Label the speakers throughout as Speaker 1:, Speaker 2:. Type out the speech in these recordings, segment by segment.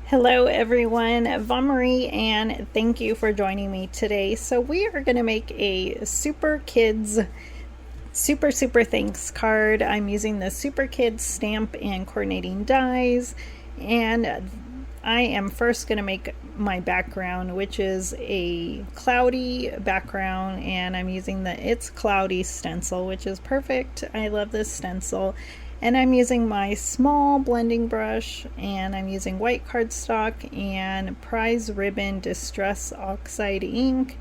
Speaker 1: Hello everyone, Vamarie, and thank you for joining me today. So we are going to make a Super Kids Super Thanks card. I'm using the Super Kids stamp and coordinating dies, and I am first going to make my background, which is a cloudy background, and I'm using the It's Cloudy stencil, which is perfect. I love this stencil. And I'm using my small blending brush, and I'm using white cardstock and Prize Ribbon Distress Oxide ink,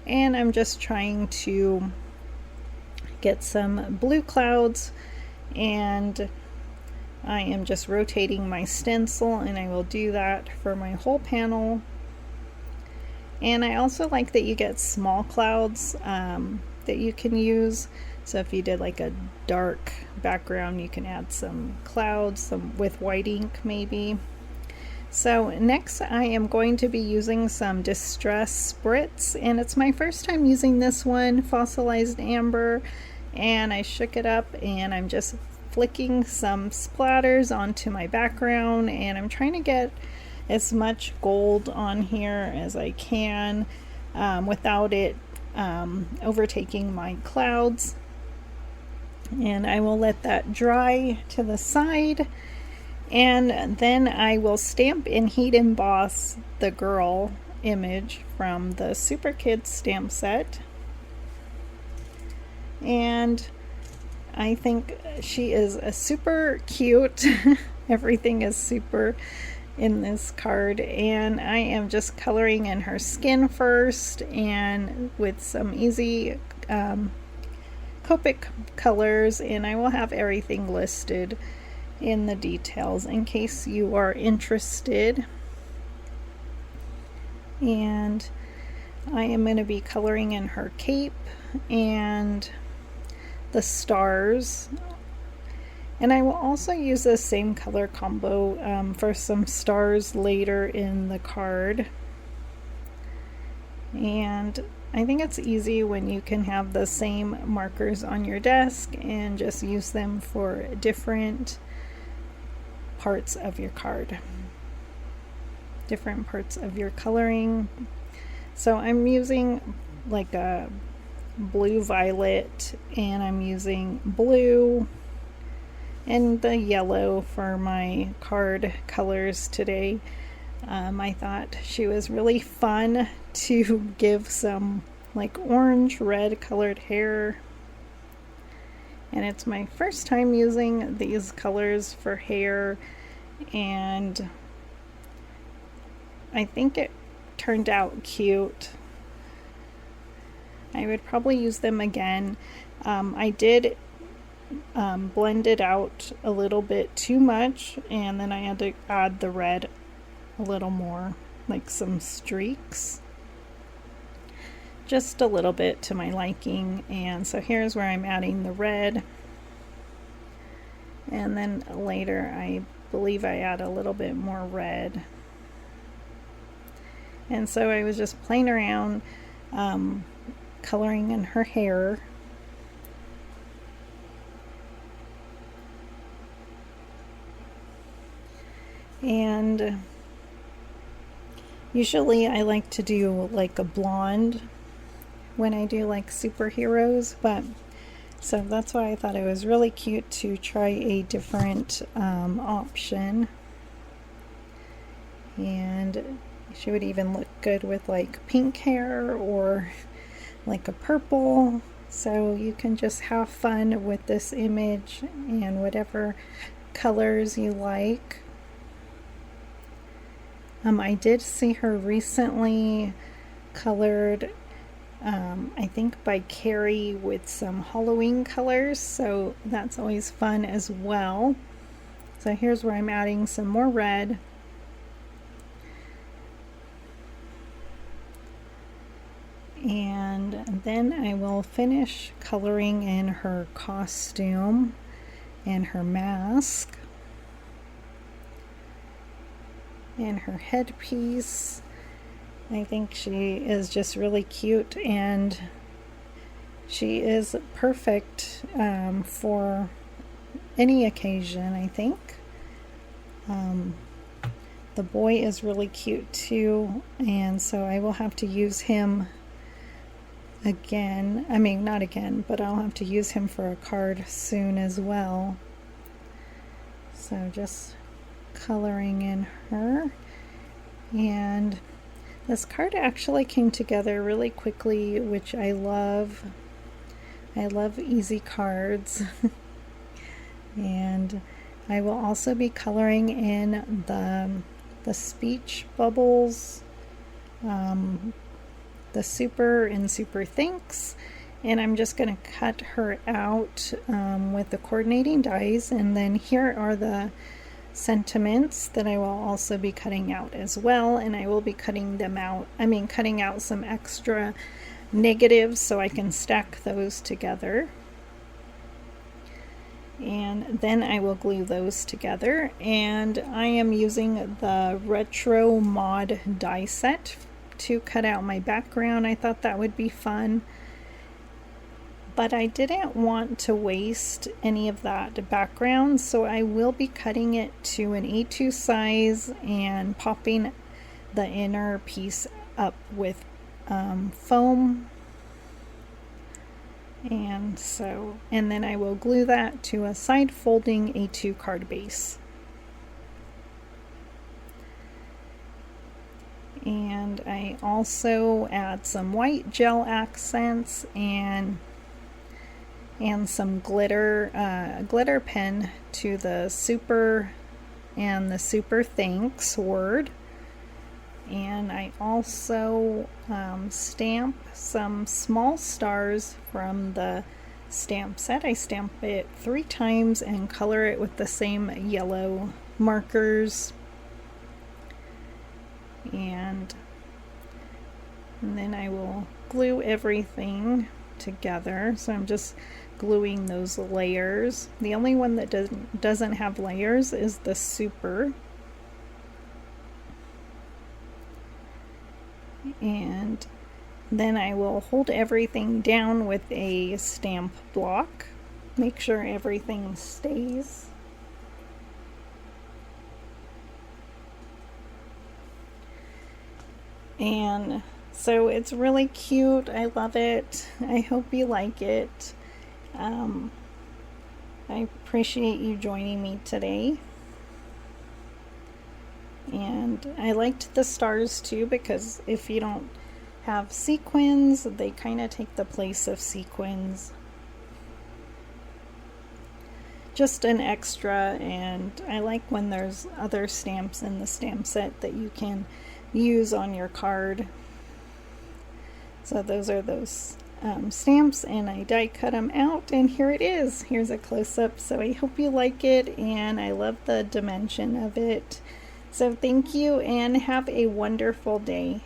Speaker 1: and I'm just trying to get some blue clouds, and I am just rotating my stencil, and I will do that for my whole panel. And I also like that you get small clouds that you can use. So if you did like a dark background, you can add some clouds, some with white ink maybe. So next I am going to be using some Distress Spritz, and it's my first time using this one, Fossilized Amber, and I shook it up and I'm just flicking some splatters onto my background, and I'm trying to get as much gold on here as I can without it overtaking my clouds. And I will let that dry to the side, and then I will stamp and heat emboss the girl image from the Super Kids stamp set. And I think she is a super cute. Everything is super in this card, and I am just coloring in her skin first, and with some easy Copic colors, and I will have everything listed in the details in case you are interested. And I am going to be coloring in her cape and the stars, and I will also use the same color combo for some stars later in the card. And I think it's easy when you can have the same markers on your desk and just use them for different parts of your card, different parts of your coloring. So I'm using like a blue violet, and I'm using blue and the yellow for my card colors today. I thought she was really fun to give some like orange red colored hair, and it's my first time using these colors for hair, and I think it turned out cute. I would probably use them again. I did blend it out a little bit too much, and then I had to add the red a little more, like some streaks, just a little bit to my liking. And so here's where I'm adding the red, and then later I believe I add a little bit more red. And so I was just playing around coloring in her hair. And usually I like to do like a blonde when I do like superheroes, but so that's why I thought it was really cute to try a different option. And she would even look good with like pink hair or like a purple. So you can just have fun with this image and whatever colors you like. I did see her recently colored, I think by Carrie, with some Halloween colors, so that's always fun as well. So here's where I'm adding some more red. And then I will finish coloring in her costume and her mask and her headpiece. I think she is just really cute, and she is perfect for any occasion, I think. The boy is really cute too, and so I will have to use him again. I mean, not again, but I'll have to use him for a card soon as well. So just coloring in her. And this card actually came together really quickly, which I love. I love easy cards. And I will also be coloring in the speech bubbles, the super and super thanks, and I'm just going to cut her out with the coordinating dies. And then here are the sentiments that I will also be cutting out as well, and I will be cutting them out, cutting out some extra negatives so I can stack those together. And then I will glue those together, and I am using the Retro Mod die set to cut out my background. I thought that would be fun, but I didn't want to waste any of that background, so I will be cutting it to an A2 size and popping the inner piece up with foam. And then I will glue that to a side folding A2 card base. And I also add some white gel accents and some glitter pen to the super and the super thanks word. And I also stamp some small stars from the stamp set. I stamp it 3 times and color it with the same yellow markers. And then I will glue everything together. So I'm just gluing those layers. The only one that doesn't have layers is the super. And then I will hold everything down with a stamp block. Make sure everything stays. And so it's really cute. I love it. I hope you like it. I appreciate you joining me today. And I liked the stars too, because if you don't have sequins, they kind of take the place of sequins. Just an extra, and I like when there's other stamps in the stamp set that you can use on your card. So those are those stamps, and I die cut them out, and here it is. Here's a close-up. So I hope you like it, and I love the dimension of it. So thank you, and have a wonderful day.